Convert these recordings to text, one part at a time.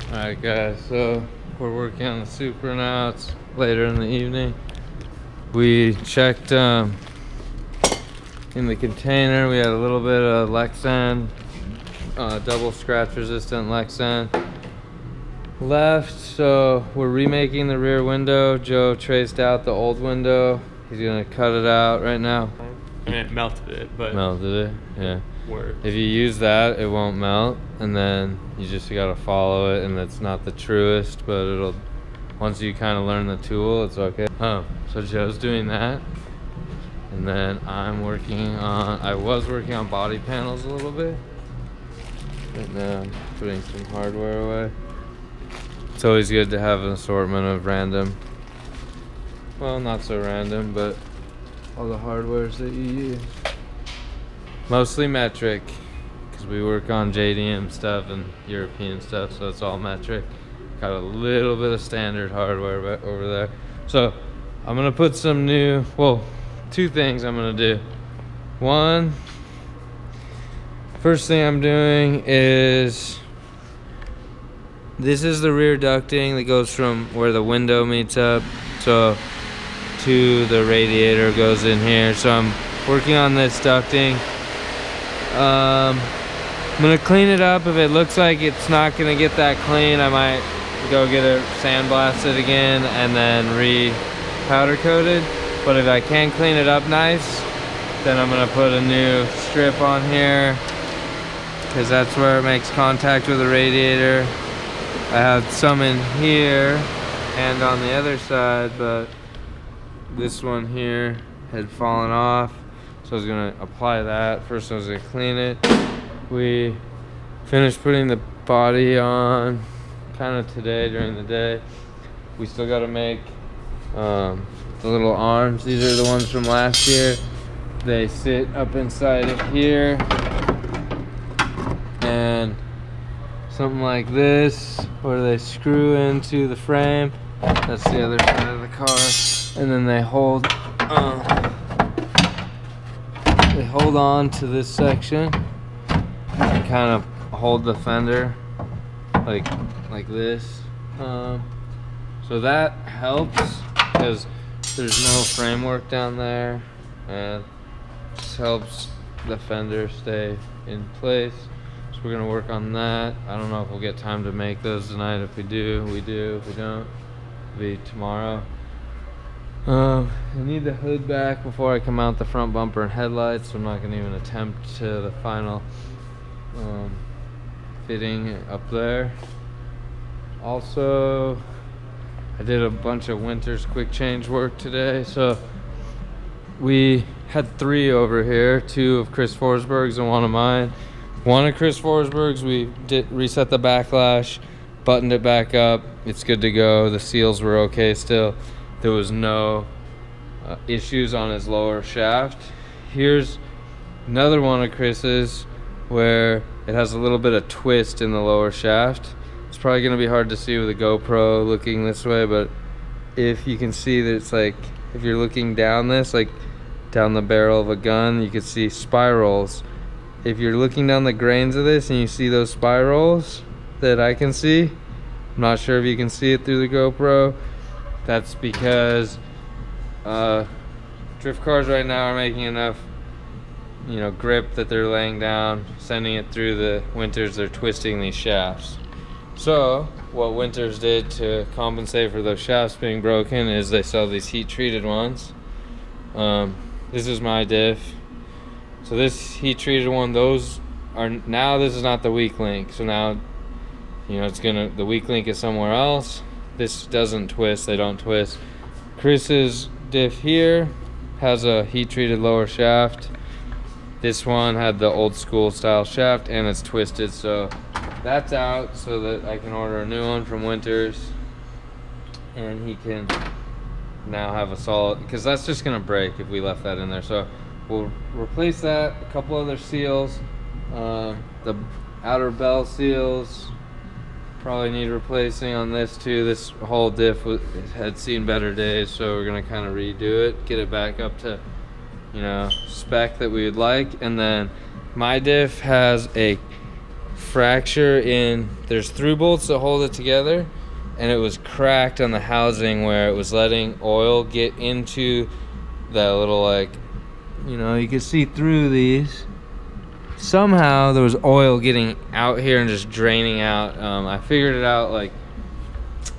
Alright guys, so we're working on the Supra now. It's later in the evening. We checked in the container. We had a little bit of Lexan, double scratch resistant Lexan left. So we're remaking the rear window. Joe traced out the old window. He's gonna cut it out right now. I mean, it melted it, but... Melted it? Yeah. Worked. If you use that, it won't melt, and then you just gotta follow it, and it's not the truest, but it'll, once you kind of learn the tool, it's okay. So Joe's doing that, and then I'm working on, I was working on body panels a little bit. Right now, I'm putting some hardware away. It's always good to have an assortment of random, well, not so random, but all the hardwares that you use. Mostly metric, because we work on JDM stuff and European stuff, so it's all metric. Got a little bit of standard hardware over there. So I'm gonna put some new, well, two things I'm gonna do. One, first thing I'm doing is, this is the rear ducting that goes from where the window meets up, so to the radiator goes in here. So I'm working on this ducting. I'm gonna clean it up. If it looks like it's not gonna get that clean, I might go get it sandblasted again and then powder coated. But if I can clean it up nice, then I'm gonna put a new strip on here, because that's where it makes contact with the radiator. I had some in here and on the other side, but this one here had fallen off. So I was gonna apply that. First I was gonna clean it. We finished putting the body on kind of today during the day. We still gotta make the little arms. These are the ones from last year. They sit up inside of here. And something like this, where they screw into the frame. That's the other side of the car. And then they hold on to this section and kind of hold the fender like this. So that helps because there's no framework down there, and just helps the fender stay in place. So we're gonna work on that. I don't know if we'll get time to make those tonight. If we do, we do. If we don't, it'll be tomorrow. I need the hood back before I can mount the front bumper and headlights, so I'm not gonna even attempt to the final fitting up there. Also, I did a bunch of winter's quick change work today. So we had 3 over here, 2 of Chris Forsberg's and 1 of mine. One of Chris Forsberg's, we did reset the backlash, buttoned it back up. It's good to go. The seals were okay still. There was no issues on his lower shaft. Here's another one of Chris's where it has a little bit of twist in the lower shaft. It's probably gonna be hard to see with a GoPro looking this way, but if you can see that it's like, if you're looking down this, like down the barrel of a gun, you can see spirals. If you're looking down the grains of this and you see those spirals that I can see, I'm not sure if you can see it through the GoPro. That's because drift cars right now are making enough, grip that they're laying down, sending it through the Winters. They're twisting these shafts. So what Winters did to compensate for those shafts being broken is they sell these heat-treated ones. This is my diff. So this heat-treated one, those are, now this is not the weak link. So now, the weak link is somewhere else. This doesn't twist, they don't twist. Chris's diff here has a heat-treated lower shaft. This one had the old school style shaft and it's twisted, so that's out, so that I can order a new one from Winters and he can now have a solid, because that's just gonna break if we left that in there. So we'll replace that, a couple other seals, the outer bell seals probably need replacing on this too. This whole diff had seen better days, so we're gonna kind of redo it, get it back up to spec that we would like. And then my diff has a fracture in, there's through bolts that hold it together, and it was cracked on the housing where it was letting oil get into that little, like, you know, you can see through these. Somehow there was oil getting out here and just draining out. I figured it out like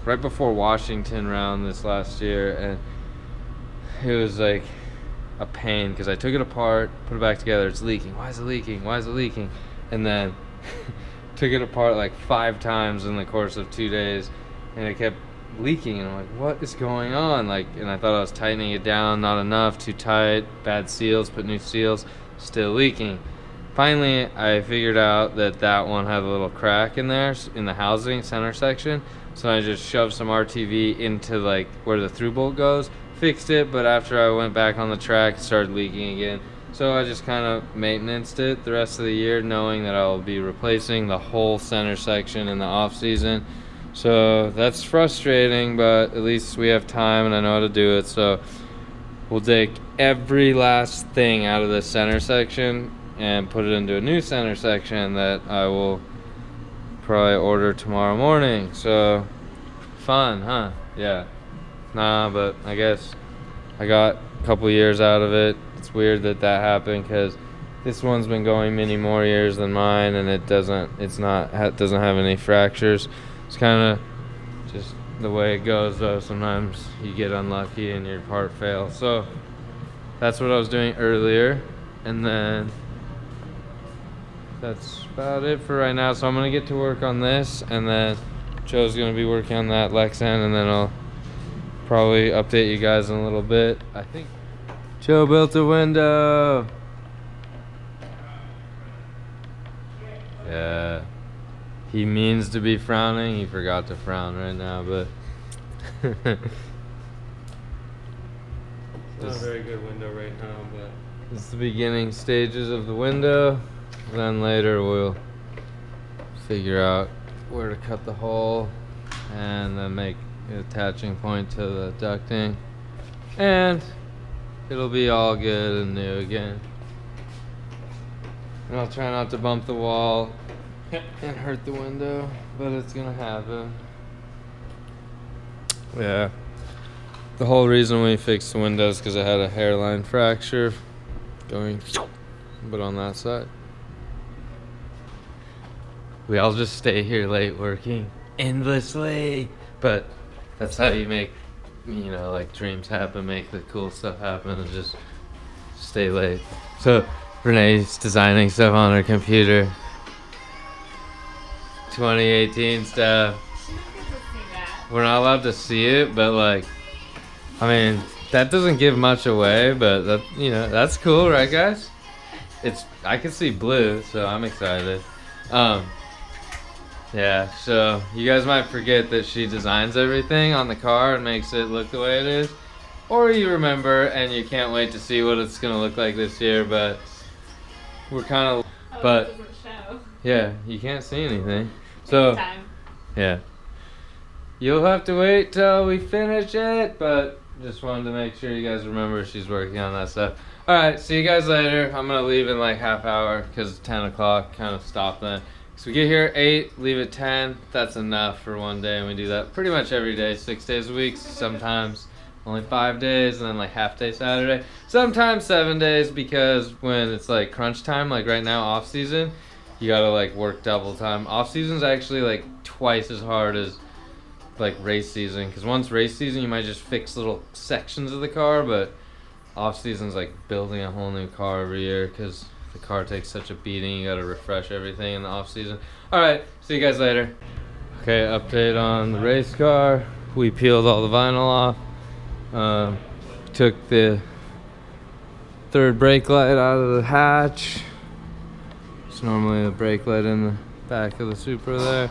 right before Washington round this last year, and it was like a pain because I took it apart, put it back together, it's leaking. Why is it leaking? Why is it leaking? And then took it apart like 5 times in the course of 2 days, and it kept leaking, and I'm like, what is going on? Like, and I thought I was tightening it down, not enough, too tight, bad seals, put new seals, still leaking. Finally, I figured out that that one had a little crack in there, in the housing center section. So I just shoved some RTV into like where the through bolt goes, fixed it, but after I went back on the track, it started leaking again. So I just kind of maintenanced it the rest of the year, knowing that I'll be replacing the whole center section in the off season. So that's frustrating, but at least we have time and I know how to do it. So we'll take every last thing out of the center section and put it into a new center section that I will probably order tomorrow morning. So fun, huh? Yeah. Nah, but I guess I got a couple years out of it. It's weird that that happened because this one's been going many more years than mine, and it doesn't have any fractures. It's kind of just the way it goes, though. Sometimes you get unlucky and your part fails. So that's what I was doing earlier, and then that's about it for right now. So I'm gonna get to work on this, and then Joe's gonna be working on that Lexan, and then I'll probably update you guys in a little bit. I think Joe built a window. Yeah, he means to be frowning. He forgot to frown right now, but It's not a very good window right now, but it's the beginning stages of the window. Then later we'll figure out where to cut the hole and then make an attaching point to the ducting, and it'll be all good and new again. And I'll try not to bump the wall and hurt the window, but it's gonna happen. Yeah. The whole reason we fixed the windows because I had a hairline fracture going, but on that side. We all just stay here late working endlessly, but that's how you make, you know, like dreams happen, make the cool stuff happen, and just stay late. So Renee's designing stuff on her computer. 2018 stuff. We're not allowed to see it, but like, I mean, that doesn't give much away, but that, you know, that's cool, right, guys? I can see blue, so I'm excited. Yeah, so you guys might forget that she designs everything on the car and makes it look the way it is, or you remember and you can't wait to see what it's gonna look like this year. But we're kind of, but it doesn't show. Yeah, you can't see anything. So Time. yeah, you'll have to wait till we finish it, but just wanted to make sure you guys remember she's working on that stuff. All right, see you guys later. I'm gonna leave in like half hour because 10 o'clock kind of stopped then. So we get here at 8, leave at 10. That's enough for one day, and we do that pretty much every day, 6 days a week. Sometimes only 5 days, and then like half day Saturday. Sometimes 7 days, because when it's like crunch time, like right now off season, you gotta like work double time. Off season's actually like twice as hard as like race season, because once race season you might just fix little sections of the car, but off season's like building a whole new car every year, because the car takes such a beating. You gotta refresh everything in the off season. All right, see you guys later. Okay, update on the race car. We peeled all the vinyl off. Took the third brake light out of the hatch. It's normally a brake light in the back of the Supra there.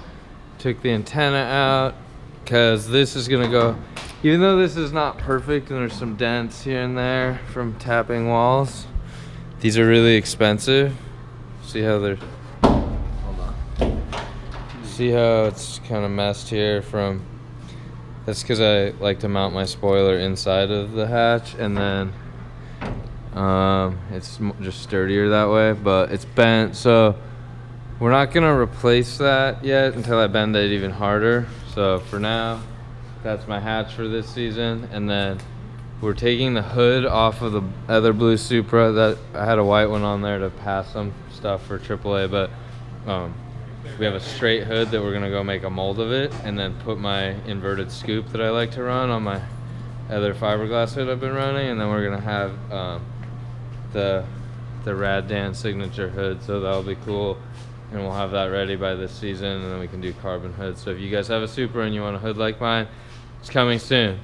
Took the antenna out because this is gonna go, even though this is not perfect and there's some dents here and there from tapping walls, these are really expensive. See how they're, hold on. See how it's kind of messed here from, that's because I like to mount my spoiler inside of the hatch, and then it's just sturdier that way, but it's bent. So we're not gonna replace that yet until I bend it even harder. So for now, that's my hatch for this season. And then we're taking the hood off of the other blue Supra. That I had a white one on there to pass some stuff for AAA, but we have a straight hood that we're gonna go make a mold of it, and then put my inverted scoop that I like to run on my other fiberglass hood I've been running, and then we're gonna have the RADGEN signature hood, so that'll be cool, and we'll have that ready by this season, and then we can do carbon hoods. So if you guys have a Supra and you want a hood like mine, it's coming soon.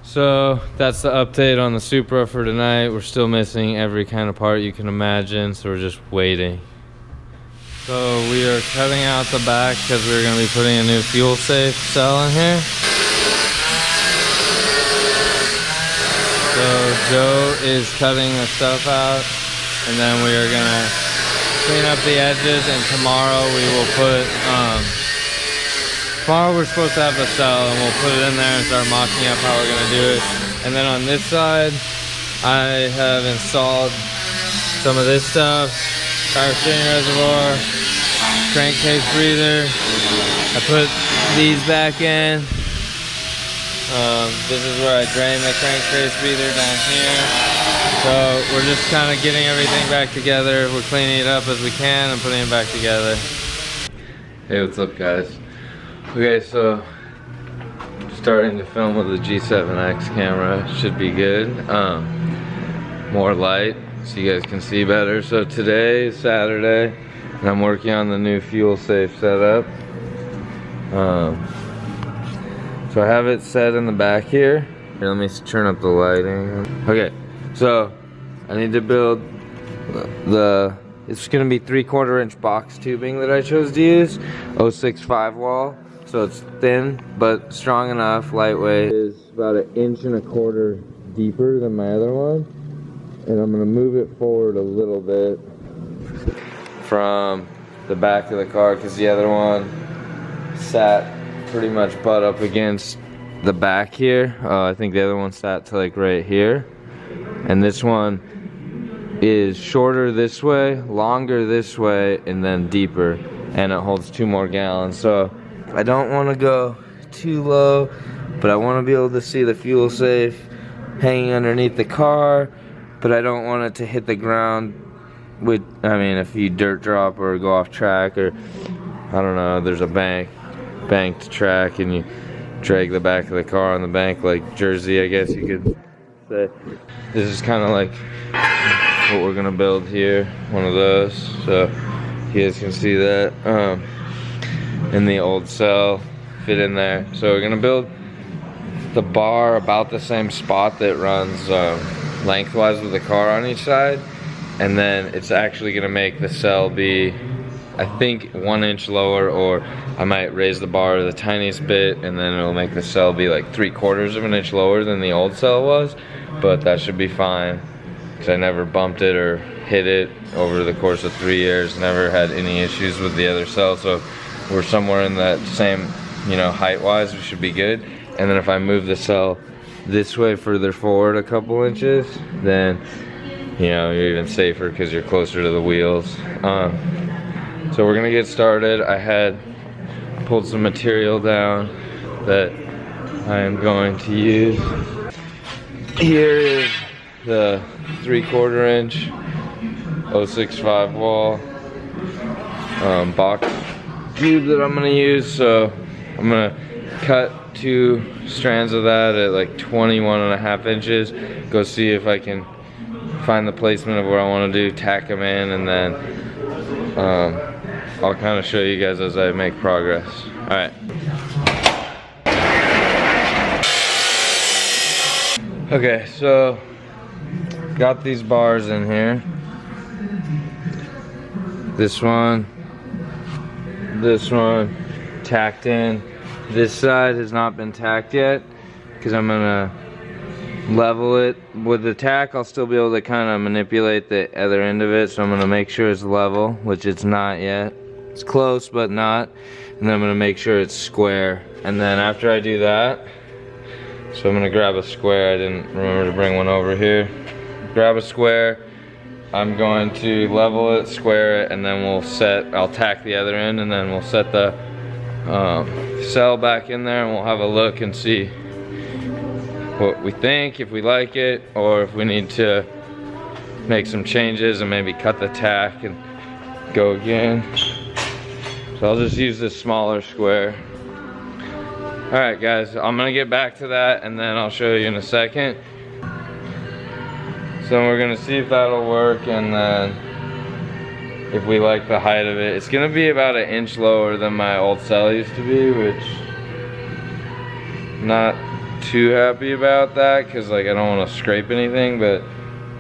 So that's the update on the Supra for tonight. We're still missing every kind of part you can imagine, so we're just waiting. So we are cutting out the back because we're going to be putting a new fuel safe cell in here. So Joe is cutting the stuff out, and then we are going to clean up the edges, and tomorrow we will put, tomorrow we're supposed to have the cell, and we'll put it in there and start mocking up how we're going to do it. And then on this side, I have installed some of this stuff. Power steering reservoir, crankcase breather. I put these back in. This is where I drain the crankcase breather down here. So we're just kind of getting everything back together. We're cleaning it up as we can and putting it back together. Hey, what's up, guys? Okay, so starting to film with the G7X camera. Should be good. More light, so you guys can see better. So today is Saturday, and I'm working on the new fuel safe setup. So I have it set in the back here. Here, let me turn up the lighting. Okay, so I need to build it's gonna be 3/4 inch box tubing that I chose to use, 065 wall. So it's thin, but strong enough, lightweight. It is about 1.25 inches deeper than my other one. And I'm gonna move it forward a little bit from the back of the car, because the other one sat pretty much butt up against the back here. I think the other one sat to like right here. And this one is shorter this way, longer this way, and then deeper. And it holds 2 more gallons. So I don't wanna go too low, but I wanna be able to see the fuel safe hanging underneath the car. But I don't want it to hit the ground with, I mean, if you dirt drop or go off track, or I don't know, there's a banked track and you drag the back of the car on the bank like Jersey, I guess you could say. This is kind of like what we're gonna build here, one of those, so you guys can see that. And the old cell fit in there. So we're gonna build the bar about the same spot that runs lengthwise with the car on each side, and then it's actually gonna make the cell be, I think, 1 inch lower, or I might raise the bar the tiniest bit, and then it'll make the cell be like 3/4 of an inch lower than the old cell was. But that should be fine, because I never bumped it or hit it over the course of 3 years. Never had any issues with the other cell, so we're somewhere in that same, you know, height wise, we should be good. And then if I move the cell this way further forward a couple inches, then, you know, you're even safer because you're closer to the wheels. So we're gonna get started. I had pulled some material down that I am going to use. Here is the 3/4 inch 065 wall box tube that I'm gonna use. So I'm gonna cut 2 strands of that at like 21.5 inches. Go see if I can find the placement of where I want to do, tack them in, and then I'll kind of show you guys as I make progress. All right. Okay, so got these bars in here. This one tacked in. This side has not been tacked yet, because I'm gonna level it. With the tack, I'll still be able to kind of manipulate the other end of it, so I'm gonna make sure it's level, which it's not yet. It's close, but not. And then I'm gonna make sure it's square. And then after I do that, so I'm gonna grab a square. I didn't remember to bring one over here. Grab a square. I'm going to level it, square it, and then I'll tack the other end, and then we'll set the cell back in there, and we'll have a look and see what we think, if we like it, or if we need to make some changes and maybe cut the tack and go again. So I'll just use this smaller square. All right, guys, I'm gonna get back to that, and then I'll show you in a second. So we're gonna see if that'll work, and then if we like the height of it. It's gonna be about 1 inch lower than my old cell used to be, which not too happy about that, because like I don't want to scrape anything, but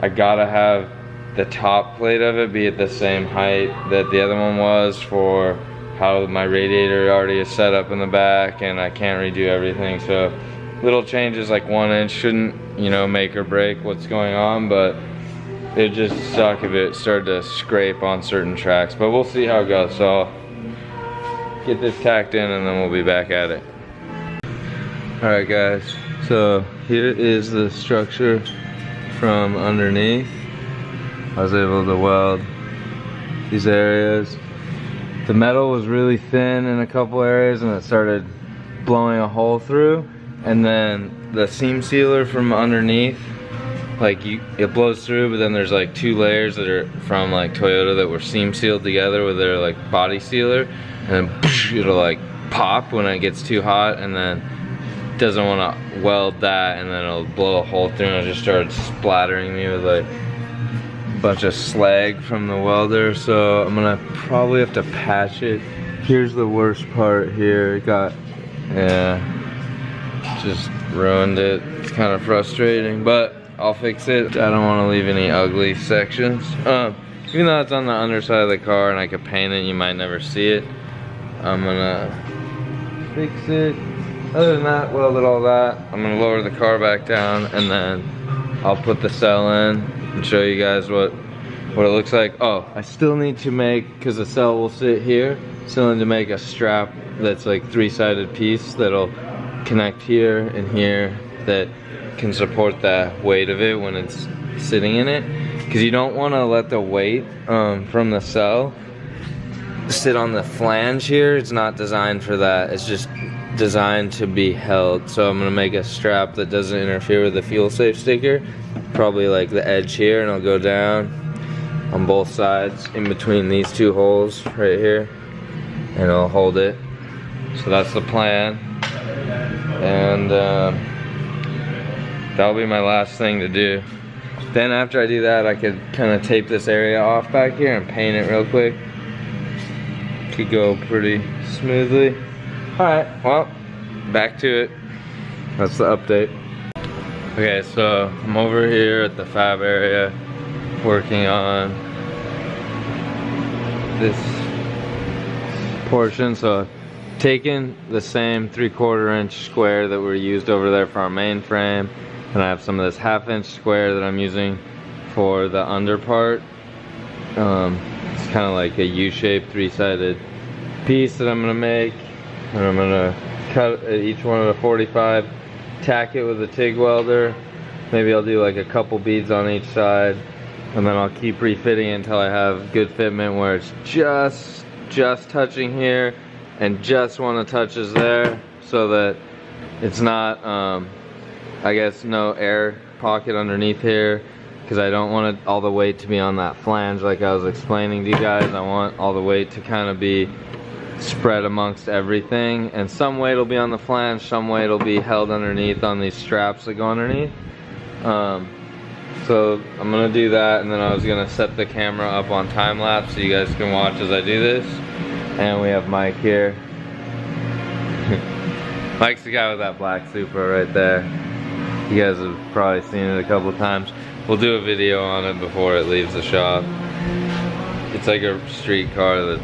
I gotta have the top plate of it be at the same height that the other one was for how my radiator already is set up in the back, and I can't redo everything. So little changes like 1 inch shouldn't, you know, make or break what's going on, but it just suck if it started to scrape on certain tracks. But we'll see how it goes. So I'll get this tacked in, and then we'll be back at it. All right, guys, so here is the structure from underneath. I was able to weld these areas. The metal was really thin in a couple areas, and it started blowing a hole through. And then the seam sealer from underneath, like it blows through, but then there's like 2 layers that are from like Toyota that were seam sealed together with their like body sealer, and then it'll like pop when it gets too hot, and then it doesn't want to weld that, and then it'll blow a hole through, and it just started splattering me with like a bunch of slag from the welder. So I'm gonna probably have to patch it. Here's the worst part here. It got, yeah, just ruined it. It's kind of frustrating, but I'll fix it. I don't want to leave any ugly sections. Even though it's on the underside of the car and I could paint it, you might never see it. I'm gonna fix it. Other than that, welded all that. I'm gonna lower the car back down, and then I'll put the cell in and show you guys what it looks like. Oh, I still need to make, because the cell will sit here, still need to make a strap that's like 3-sided piece that'll connect here and here, that can support the weight of it when it's sitting in it, because you don't want to let the weight from the cell sit on the flange here. It's not designed for that. It's just designed to be held. So I'm gonna make a strap that doesn't interfere with the fuel safe sticker, probably like the edge here, and I'll go down on both sides in between these 2 holes right here, and I'll hold it. So that's the plan, and that'll be my last thing to do. Then after I do that, I could kind of tape this area off back here and paint it real quick. Could go pretty smoothly. All right, well, back to it. That's the update. Okay, so I'm over here at the fab area working on this portion. So taking the same 3/4 inch square that we used over there for our main frame, and I have some of this 1/2 inch square that I'm using for the under part. It's kind of like a U-shaped 3-sided piece that I'm gonna make, and I'm gonna cut each one at a 45, tack it with a TIG welder. Maybe I'll do like a couple beads on each side, and then I'll keep refitting it until I have good fitment where it's just touching here and just one of the touches there, so that it's not I guess no air pocket underneath here, because I don't want all the weight to be on that flange like I was explaining to you guys. I want all the weight to kind of be spread amongst everything, and some weight will be on the flange, some weight will be held underneath on these straps that go underneath. So I'm gonna do that, and then I was gonna set the camera up on time lapse so you guys can watch as I do this. And we have Mike here. Mike's the guy with that black Supra right there. You guys have probably seen it a couple of times. We'll do a video on it before it leaves the shop. It's like a street car that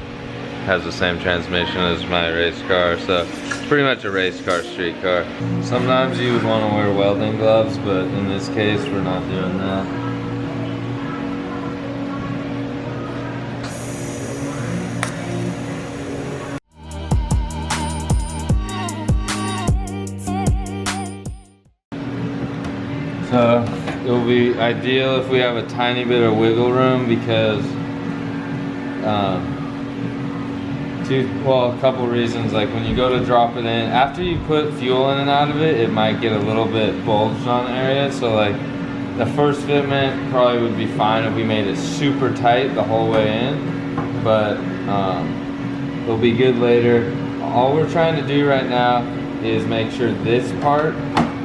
has the same transmission as my race car, so it's pretty much a race car, street car. Sometimes you would want to wear welding gloves, but in this case we're not doing that. So it will be ideal if we have a tiny bit of wiggle room because a couple reasons. Like when you go to drop it in, after you put fuel in and out of it, it might get a little bit bulged on the area. So like the first fitment probably would be fine if we made it super tight the whole way in, but it'll be good later. All we're trying to do right now is make sure this part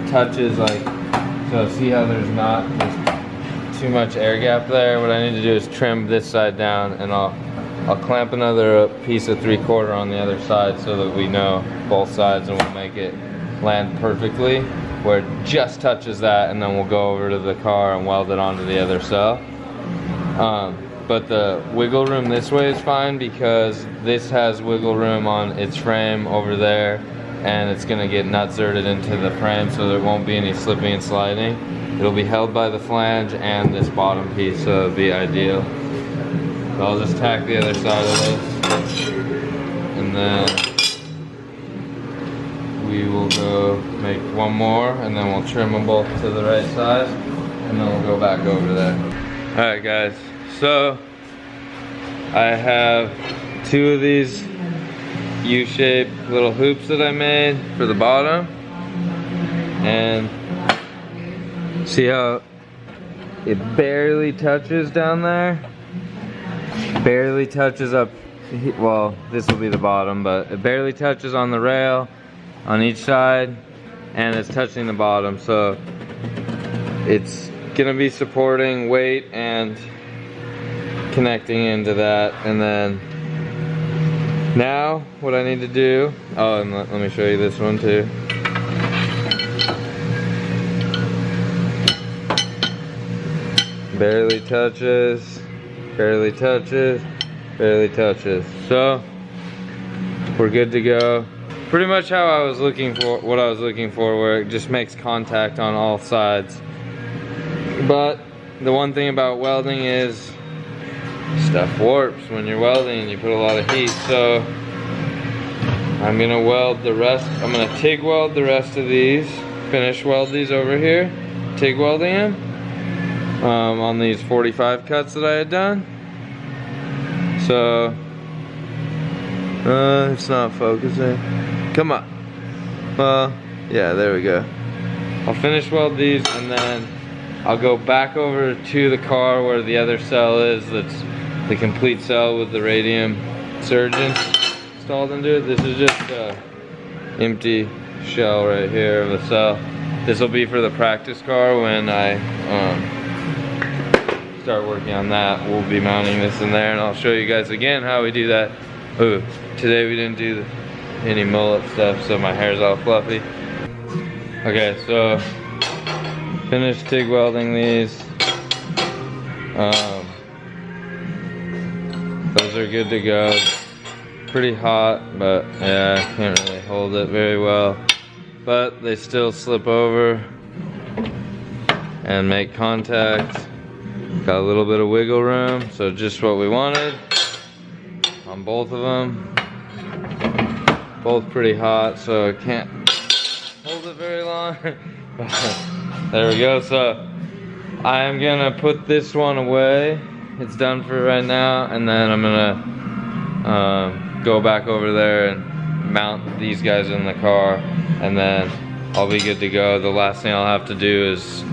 touches, like, so see how there's too much air gap there. What I need to do is trim this side down, and I'll clamp another piece of 3/4 on the other side so that we know both sides, and we'll make it land perfectly where it just touches that, and then we'll go over to the car and weld it onto the other cell. But the wiggle room this way is fine because this has wiggle room on its frame over there, and it's gonna get nut-zerted into the frame so there won't be any slipping and sliding. It'll be held by the flange and this bottom piece, so it'll be ideal. So I'll just tack the other side of this, and then we will go make one more, and then we'll trim them both to the right size, and then we'll go back over there. Alright guys, so I have 2 of these U-shaped little hoops that I made for the bottom, and see how it barely touches down there? Barely touches up, well, this will be the bottom, but it barely touches on the rail on each side, and it's touching the bottom, so it's gonna be supporting weight and connecting into that. And then now what I need to do, oh, and let me show you this one too. Barely touches, barely touches, barely touches. So we're good to go. Pretty much how I was looking for, what I was looking for, where it just makes contact on all sides. But the one thing about welding is stuff warps when you're welding and you put a lot of heat. So I'm gonna weld the rest, I'm gonna TIG weld the rest of these, finish weld these over here, TIG welding them on these 45 cuts that I had done. So it's not focusing. Come on. Well, yeah, there we go. I'll finish weld these, and then I'll go back over to the car where the other cell is. That's the complete cell with the radium surgeon installed into it. This is just an empty shell right here of a cell. This will be for the practice car. When I start working on that, we'll be mounting this in there, and I'll show you guys again how we do that. Ooh, today we didn't do any mullet stuff, so my hair's all fluffy. Okay, so finished TIG welding these. Those are good to go. Pretty hot, but yeah, I can't really hold it very well. But they still slip over and make contact. Got a little bit of wiggle room, so just what we wanted on both of them. Both pretty hot, so I can't hold it very long. There we go. So I am gonna put this one away. It's done for right now, and then I'm gonna go back over there and mount these guys in the car, and then I'll be good to go. The last thing I'll have to do is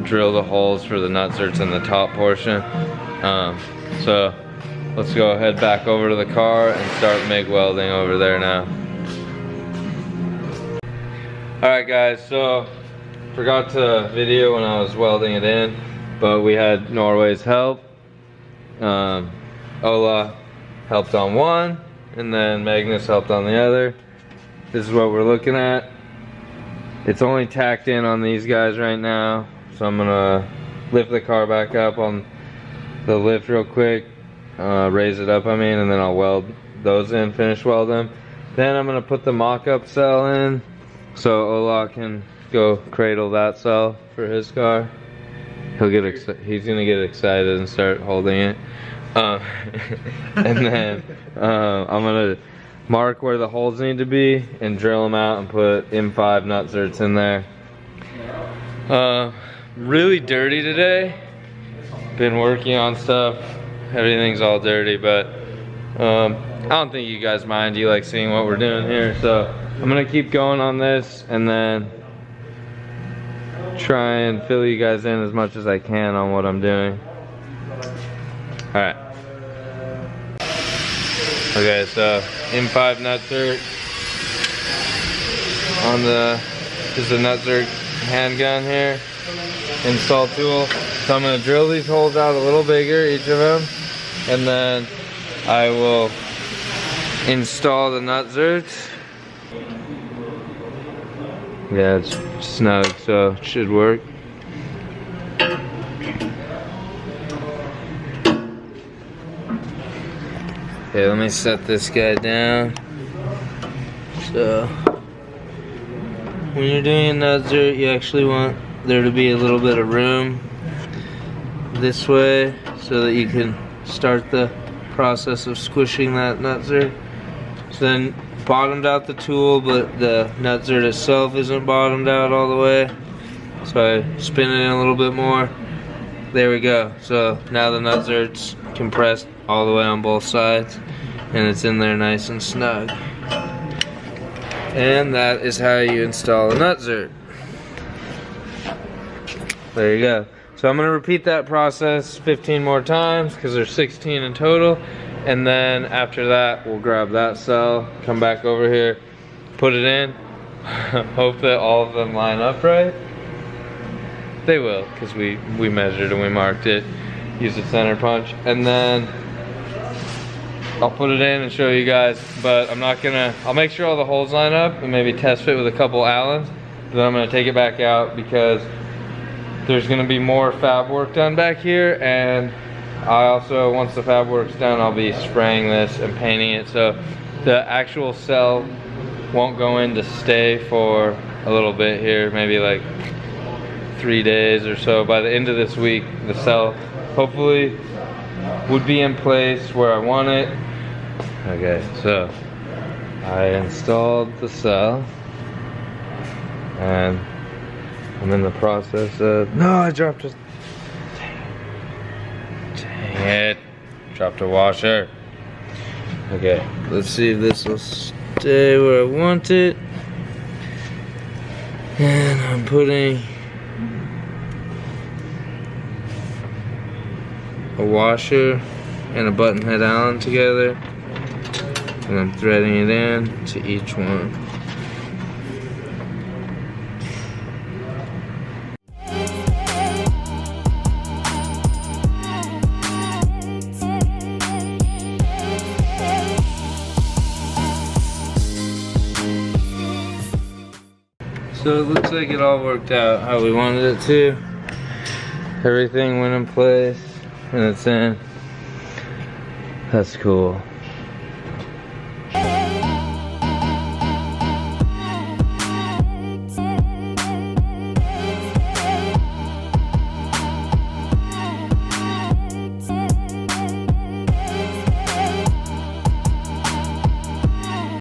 drill the holes for the nut-zerts in the top portion. So let's go ahead back over to the car and start MIG welding over there now. Alright guys, so forgot to video when I was welding it in, but we had Norway's help. Ola helped on one, and then Magnus helped on the other. This is what we're looking at. It's only tacked in on these guys right now, so I'm gonna lift the car back up on the lift real quick, raise it up I mean, and then I'll weld those in, finish weld them. Then I'm gonna put the mock-up cell in so Ola can go cradle that cell for his car. He's gonna get excited and start holding it. And then I'm gonna mark where the holes need to be and drill them out and put M5 nut-zerts in there. really dirty today. Been working on stuff. Everything's all dirty, but I don't think you guys mind. You like seeing what we're doing here, so I'm gonna keep going on this and then try and fill you guys in as much as I can on what I'm doing. All right. Okay, so M5 nutsert on just a nutsert handgun here, install tool. So I'm gonna drill these holes out a little bigger, each of them, and then I will install the nutserts. Yeah, it's snug, so it should work. Okay, let me set this guy down. So, when you're doing a nutsert, you actually want there to be a little bit of room this way so that you can start the process of squishing that nutsert. So then bottomed out the tool, but the nutsert itself isn't bottomed out all the way. So I spin it in a little bit more. There we go. So now the nutsert's compressed all the way on both sides and it's in there nice and snug. And that is how you install a nutsert. There you go. So I'm gonna repeat that process 15 more times because there's 16 in total. And then after that, we'll grab that cell, come back over here, put it in, hope that all of them line up right. They will, because we measured and we marked it, used a center punch. And then I'll put it in and show you guys, but I'll make sure all the holes line up and maybe test fit with a couple Allens. Then I'm gonna take it back out because there's gonna be more fab work done back here, and I also, once the fab work's done, I'll be spraying this and painting it, so the actual cell won't go in to stay for a little bit here, maybe like 3 days or so. By the end of this week, the cell hopefully would be in place where I want it. Okay, so I installed the cell and I'm in the process of, no, I dropped it. Dang it, dropped a washer. Okay, let's see if this will stay where I want it. And I'm putting a washer and a button head Allen together, and I'm threading it in to each one. So it looks like it all worked out how we wanted it to. Everything went in place and it's in. That's cool.